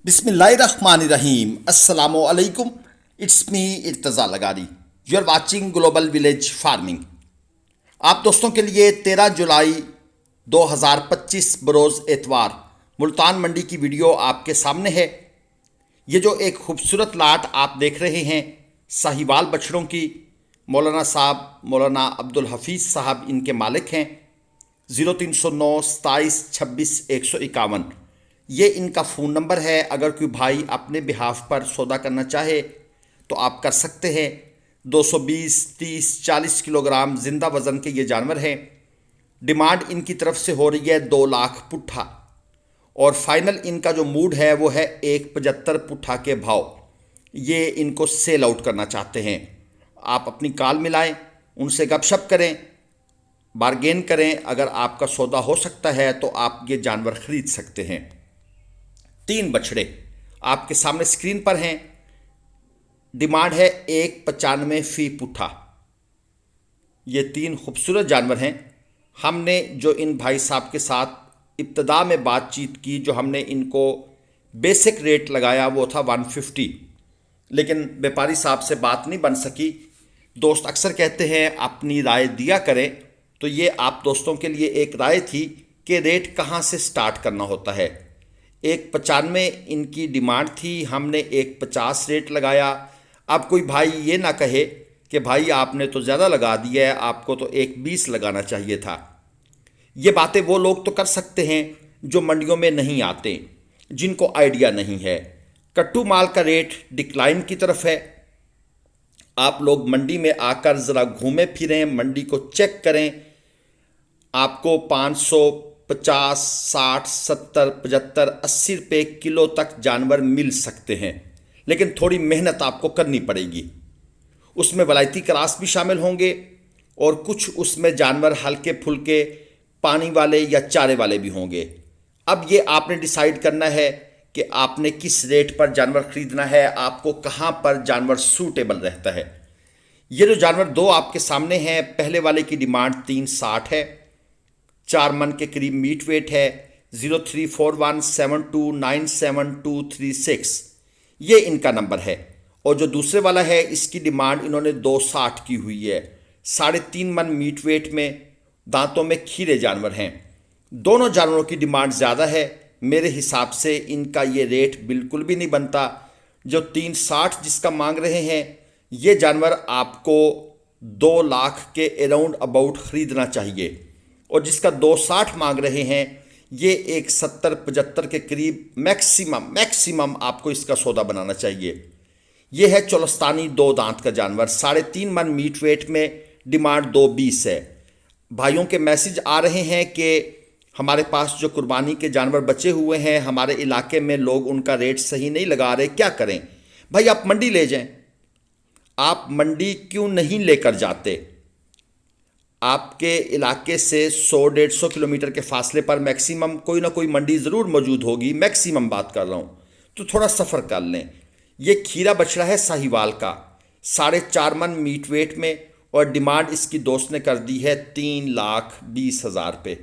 बिस्मिल्लाहिर्रहमानिर्रहीम अस्सलामु अलैकुम। It's me Irtaza Lagari. You are watching global village farming. आप दोस्तों के लिए 13 जुलाई 2025 बरोज़ एतवार मुल्तान मंडी की वीडियो आपके सामने है। ये जो एक खूबसूरत लाट आप देख रहे हैं साहिवाल बछड़ों की, मौलाना साहब मौलाना अब्दुल हफीज़ साहब इनके मालिक हैं। 0309 27 26 151 ये इनका फ़ोन नंबर है। अगर कोई भाई अपने बिहाफ पर सौदा करना चाहे तो आप कर सकते हैं। 220, 30, 40 किलोग्राम ज़िंदा वज़न के ये जानवर हैं। डिमांड इनकी तरफ से हो रही है 2 लाख पुट्ठा, और फाइनल इनका जो मूड है वो है 175 पुट्ठा के भाव। ये इनको सेल आउट करना चाहते हैं। आप अपनी कॉल मिलाएं, उनसे गपशप करें, बारगेन करें। अगर आपका सौदा हो सकता है तो आप ये जानवर ख़रीद सकते हैं। 3 बछड़े आपके सामने स्क्रीन पर हैं। डिमांड है 195 फी पुट्ठा। ये 3 खूबसूरत जानवर हैं। हमने जो इन भाई साहब के साथ इब्तदा में बातचीत की, जो हमने इनको बेसिक रेट लगाया वो था 150, लेकिन व्यापारी साहब से बात नहीं बन सकी। दोस्त अक्सर कहते हैं अपनी राय दिया करें, तो ये आप दोस्तों के लिए एक राय थी कि रेट कहाँ से स्टार्ट करना होता है। 195 इनकी डिमांड थी, हमने 150 रेट लगाया। अब कोई भाई ये ना कहे कि भाई आपने तो ज़्यादा लगा दिया है, आपको तो 120 लगाना चाहिए था। ये बातें वो लोग तो कर सकते हैं जो मंडियों में नहीं आते, जिनको आइडिया नहीं है। कट्टू माल का रेट डिक्लाइन की तरफ है। आप लोग मंडी में आकर ज़रा घूमें फिरें, मंडी को चेक करें। आपको 550, 60, 70, 75, 80 रुपये किलो तक जानवर मिल सकते हैं, लेकिन थोड़ी मेहनत आपको करनी पड़ेगी। उसमें वलायती क्रॉस भी शामिल होंगे और कुछ उसमें जानवर हल्के फुल्के पानी वाले या चारे वाले भी होंगे। अब ये आपने डिसाइड करना है कि आपने किस रेट पर जानवर खरीदना है, आपको कहाँ पर जानवर सूटेबल रहता है। ये जो जानवर 2 आपके सामने हैं, पहले वाले की डिमांड 360 है, 4 मन के करीब मीट वेट है। 034172972236 ये इनका नंबर है। और जो दूसरे वाला है इसकी डिमांड इन्होंने 260 की हुई है। 3.5 मन मीट वेट में, दांतों में खीरे जानवर हैं। दोनों जानवरों की डिमांड ज़्यादा है। मेरे हिसाब से इनका ये रेट बिल्कुल भी नहीं बनता। जो 360 जिसका मांग रहे हैं, ये जानवर आपको 2 लाख के अराउंड अबाउट ख़रीदना चाहिए, और जिसका 260 मांग रहे हैं ये एक 70-75 के करीब मैक्सिमम आपको इसका सौदा बनाना चाहिए। ये है चोलस्तानी 2 दांत का जानवर, 3.5 मन मीट वेट में, डिमांड 220 है। भाइयों के मैसेज आ रहे हैं कि हमारे पास जो कुर्बानी के जानवर बचे हुए हैं, हमारे इलाके में लोग उनका रेट सही नहीं लगा रहे, क्या करें। भाई आप मंडी ले जाएं। आप मंडी क्यों नहीं लेकर जाते? आपके इलाके से 100-150 किलोमीटर के फासले पर मैक्सिमम कोई ना कोई मंडी ज़रूर मौजूद होगी। मैक्सिमम बात कर रहा हूँ, तो थोड़ा सफ़र कर लें। ये खीरा बछड़ा है साहिवाल का, 4.5 मन मीट वेट में, और डिमांड इसकी दोस्त ने कर दी है 3,20,000 रुपये।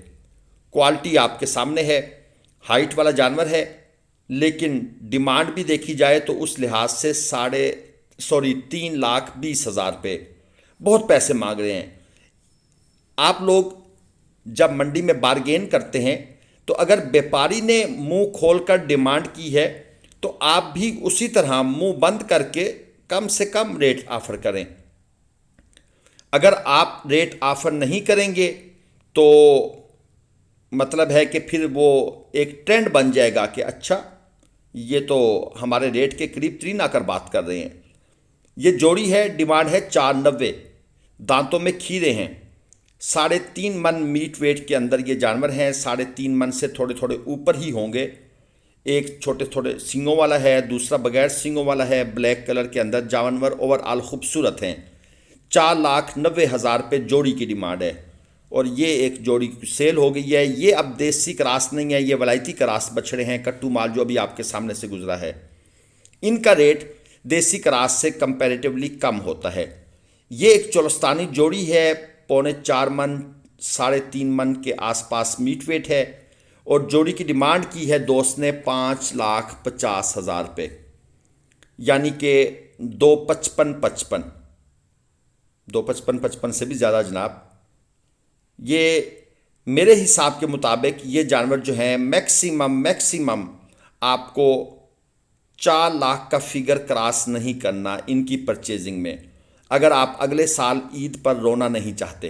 क्वालिटी आपके सामने है, हाइट वाला जानवर है, लेकिन डिमांड भी देखी जाए तो उस लिहाज से 3,20,000 रुपये बहुत पैसे मांग रहे हैं। आप लोग जब मंडी में बारगेन करते हैं तो अगर व्यापारी ने मुंह खोलकर डिमांड की है तो आप भी उसी तरह मुंह बंद करके कम से कम रेट ऑफर करें। अगर आप रेट ऑफर नहीं करेंगे तो मतलब है कि फिर वो एक ट्रेंड बन जाएगा कि अच्छा ये तो हमारे रेट के करीब तरीन आकर बात कर रहे हैं। ये जोड़ी है, डिमांड है 490, दांतों में खीरे हैं, 3.5 मन मीट वेट के अंदर ये जानवर हैं। 3.5 मन से थोड़े थोड़े ऊपर ही होंगे। एक छोटे थोड़े सींगों वाला है, दूसरा बगैर सींगों वाला है। ब्लैक कलर के अंदर जानवर ओवरऑल खूबसूरत हैं। 4,90,000 रुपये जोड़ी की डिमांड है, और ये एक जोड़ी सेल हो गई है। ये अब देसी क्रॉस नहीं है, ये वलायती क्रॉस बछड़े हैं। कट्टू माल जो अभी आपके सामने से गुजरा है, इनका रेट देसी क्रॉस से कंपैरेटिवली कम होता है। ये एक चोलस्तानी जोड़ी है, 3.25 मन 3.5 मन के आसपास मीट वेट है, और जोड़ी की डिमांड की है दोस्त ने 5,50,000 रुपये, यानी कि 2,55,55, 2,55,55 से भी ज़्यादा जनाब। ये मेरे हिसाब के मुताबिक ये जानवर जो हैं मैक्सिमम आपको 4 लाख का फिगर क्रॉस नहीं करना इनकी परचेजिंग में, अगर आप अगले साल ईद पर रोना नहीं चाहते।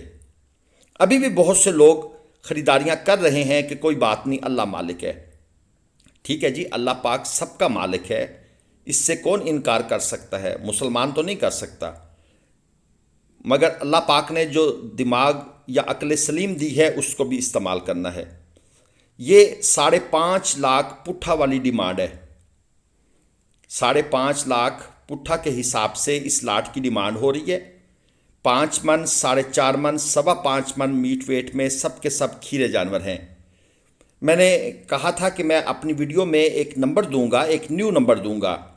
अभी भी बहुत से लोग ख़रीदारियाँ कर रहे हैं कि कोई बात नहीं, अल्लाह मालिक है। ठीक है जी, अल्लाह पाक सबका मालिक है, इससे कौन इनकार कर सकता है, मुसलमान तो नहीं कर सकता। मगर अल्लाह पाक ने जो दिमाग या अक्ल सलीम दी है उसको भी इस्तेमाल करना है। ये 5.5 लाख पुट्ठा वाली डिमांड है। 5.5 लाख पुट्ठा के हिसाब से इस लाट की डिमांड हो रही है। 5 मन, 4.5 मन, 5.25 मन मीट वेट में सब के सब खीरे जानवर हैं। मैंने कहा था कि मैं अपनी वीडियो में एक नंबर दूंगा, एक न्यू नंबर दूंगा।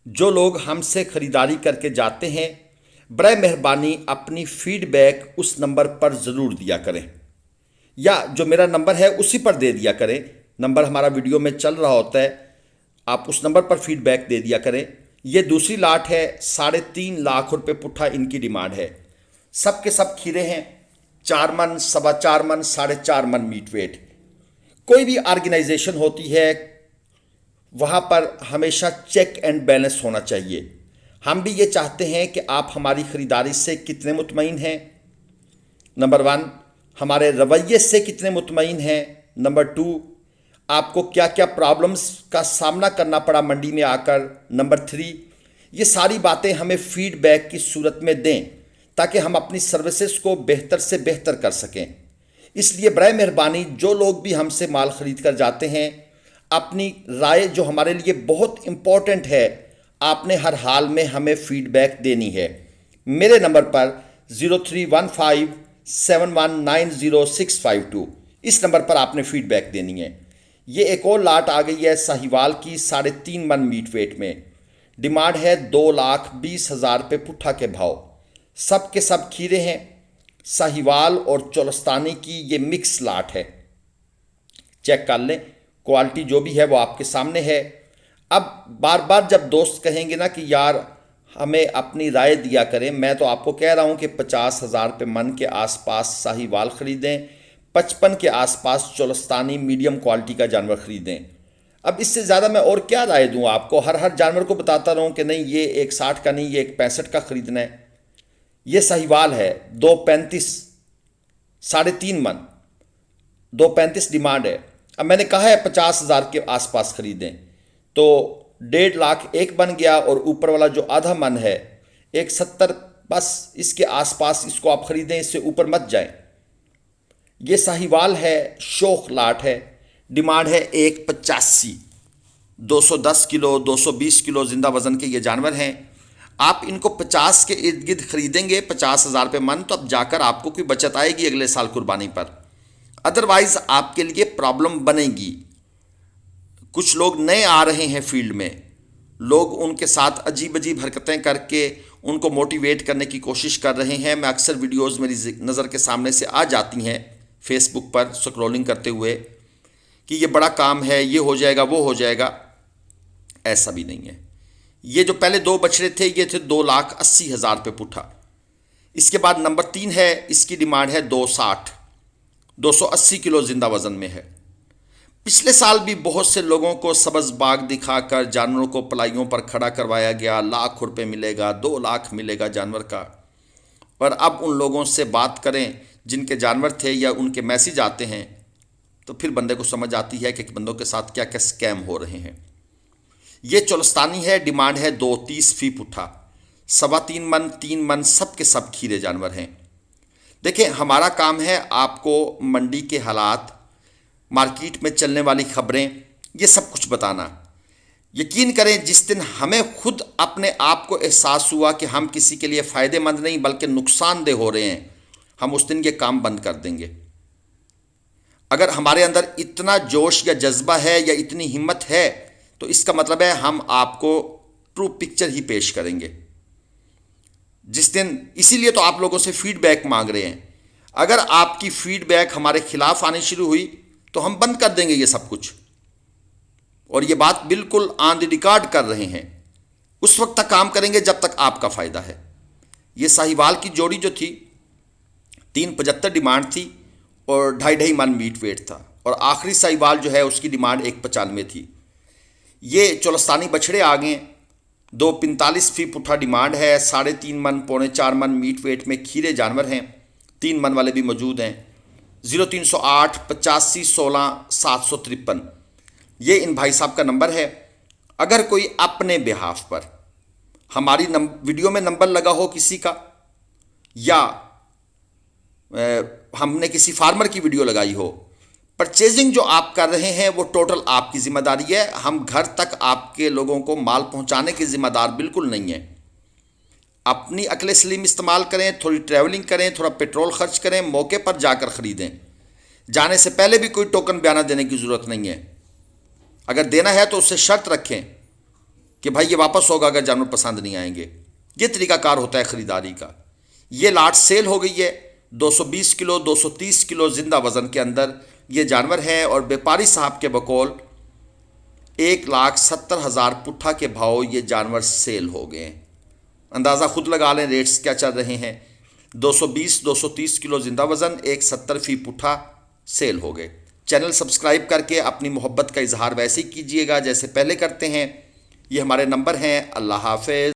जो लोग हमसे ख़रीदारी करके जाते हैं, बराए मेहरबानी अपनी फीडबैक उस नंबर पर ज़रूर दिया करें, या जो मेरा नंबर है उसी पर दे दिया करें। नंबर हमारा वीडियो में चल रहा होता है, आप उस नंबर पर फीडबैक दे दिया करें। ये दूसरी लाट है, 3.5 लाख रुपए पुट्ठा इनकी डिमांड है। सब के सब खीरे हैं, 4 मन, 4.25 मन, 4.5 मन मीट वेट। कोई भी ऑर्गेनाइजेशन होती है वहाँ पर हमेशा चेक एंड बैलेंस होना चाहिए। हम भी ये चाहते हैं कि आप हमारी ख़रीदारी से कितने मुतमईन हैं, नंबर 1, हमारे रवैये से कितने मुतमईन हैं, नंबर 2, आपको क्या क्या प्रॉब्लम्स का सामना करना पड़ा मंडी में आकर, नंबर 3, ये सारी बातें हमें फीडबैक की सूरत में दें ताकि हम अपनी सर्विसेज को बेहतर से बेहतर कर सकें। इसलिए बराए मेहरबानी जो लोग भी हमसे माल ख़रीद कर जाते हैं, अपनी राय जो हमारे लिए बहुत इम्पॉर्टेंट है, आपने हर हाल में हमें फीडबैक देनी है। मेरे नंबर पर 03157190,652 इस नंबर पर आपने फीडबैक देनी है। ये एक और लाट आ गई है साहिवाल की 3.5 मन मीट वेट में। डिमांड है 2,20,000 रुपये पुट्ठा के भाव। सब के सब खीरे हैं। साहिवाल और चोलस्तानी की ये मिक्स लाट है। चेक कर लें, क्वालिटी जो भी है वो आपके सामने है। अब बार बार जब दोस्त कहेंगे ना कि यार हमें अपनी राय दिया करें, मैं तो आपको कह रहा हूं कि 50,000 रुपये मन के आसपास साहिवाल ख़रीदें, 55 के आसपास चोलस्तानी मीडियम क्वालिटी का जानवर ख़रीदें। अब इससे ज़्यादा मैं और क्या राय दूं आपको, हर जानवर को बताता रहूं कि नहीं ये 1,60 का नहीं, ये 1,65 का ख़रीदना है। ये साहिवाल है 2,35, 3.5 मन, 2,35 डिमांड है। अब मैंने कहा है 50,000 के आसपास ख़रीदें, तो 1.5 लाख एक बन गया, और ऊपर वाला जो आधा मन है 1,70, बस इसके आसपास इसको आप ख़रीदें, इससे ऊपर मत जाएं। ये साहिवाल है, शौक लाट है, डिमांड है 1,85, 210 किलो 220 किलो जिंदा वज़न के ये जानवर हैं। आप इनको 50 के इर्द गिर्द ख़रीदेंगे, 50,000 रुपये मन, तो अब जाकर आपको कोई बचत आएगी अगले साल कुर्बानी पर। अदरवाइज़ आपके लिए प्रॉब्लम बनेगी। कुछ लोग नए आ रहे हैं फील्ड में, लोग उनके साथ अजीब अजीब हरकतें करके उनको मोटिवेट करने की कोशिश कर रहे हैं। मैं अक्सर वीडियोस मेरी नज़र के सामने से आ जाती हैं फेसबुक पर स्क्रॉलिंग करते हुए कि ये बड़ा काम है, ये हो जाएगा, वो हो जाएगा। ऐसा भी नहीं है। ये जो पहले 2 बछड़े थे ये थे 2,80,000 रुपये पुट्ठा। इसके बाद नंबर 3 है, इसकी डिमांड है 260, 280 किलो जिंदा वज़न में है। पिछले साल भी बहुत से लोगों को सब्ज़ बाग दिखाकर जानवरों को पलाइयों पर खड़ा करवाया गया, लाख रुपए मिलेगा, 2 लाख मिलेगा जानवर का। और अब उन लोगों से बात करें जिनके जानवर थे या उनके मैसेज आते हैं, तो फिर बंदे को समझ आती है कि बंदों के साथ क्या क्या स्कैम हो रहे हैं। ये चोलस्तानी है, डिमांड है 230 फी पुट्ठा, 3.25 मन, 3 मन, सब के सब खीरे जानवर हैं। देखिए, हमारा काम है आपको मंडी के हालात, मार्केट में चलने वाली खबरें, ये सब कुछ बताना। यकीन करें, जिस दिन हमें खुद अपने आप को एहसास हुआ कि हम किसी के लिए फ़ायदेमंद नहीं बल्कि नुकसानदेह हो रहे हैं, हम उस दिन ये काम बंद कर देंगे। अगर हमारे अंदर इतना जोश या जज्बा है या इतनी हिम्मत है, तो इसका मतलब है हम आपको ट्रू पिक्चर ही पेश करेंगे जिस दिन। इसीलिए तो आप लोगों से फीडबैक मांग रहे हैं। अगर आपकी फीडबैक हमारे खिलाफ आनी शुरू हुई तो हम बंद कर देंगे ये सब कुछ। और ये बात बिल्कुल ऑन द रिकॉर्ड कर रहे हैं। उस वक्त तक काम करेंगे जब तक आपका फ़ायदा है। ये साहिवाल की जोड़ी जो थी 375 डिमांड थी और 2.5 मन मीट वेट था, और आखिरी साहिवाल जो है उसकी डिमांड 195 थी। ये चोलस्तानी बछड़े आ गए, 245 फी पुट्ठा डिमांड है, 3.5 मन 3.25 मन मीट वेट में खीरे जानवर हैं, 3 मन वाले भी मौजूद हैं। 0308 85 16 753 ये इन भाई साहब का नंबर है। अगर कोई अपने बिहाफ पर हमारी वीडियो में नंबर लगा हो किसी का, या हमने किसी फार्मर की वीडियो लगाई हो, परचेजिंग जो आप कर रहे हैं वो टोटल आपकी जिम्मेदारी है। हम घर तक आपके लोगों को माल पहुंचाने की जिम्मेदार बिल्कुल नहीं है। अपनी अक्ल सलीम इस्तेमाल करें, थोड़ी ट्रैवलिंग करें, थोड़ा पेट्रोल खर्च करें, मौके पर जाकर ख़रीदें। जाने से पहले भी कोई टोकन बयाना देने की ज़रूरत नहीं है। अगर देना है तो उससे शर्त रखें कि भाई ये वापस होगा अगर जानवर पसंद नहीं आएंगे। ये तरीकाकार होता है ख़रीदारी का। ये लाट सेल हो गई है। 220 किलो 230 किलो ज़िंदा वज़न के अंदर ये जानवर हैं, और व्यापारी साहब के बकौल 1,70,000 पुट्ठा के भाव ये जानवर सेल हो गए। अंदाज़ा खुद लगा लें रेट्स क्या चल रहे हैं। 220-230 किलो ज़िंदा वज़न 170 फी पुट्ठा सेल हो गए। चैनल सब्सक्राइब करके अपनी मोहब्बत का इजहार वैसे ही कीजिएगा जैसे पहले करते हैं। ये हमारे नंबर हैं। अल्लाह हाफ़िज़।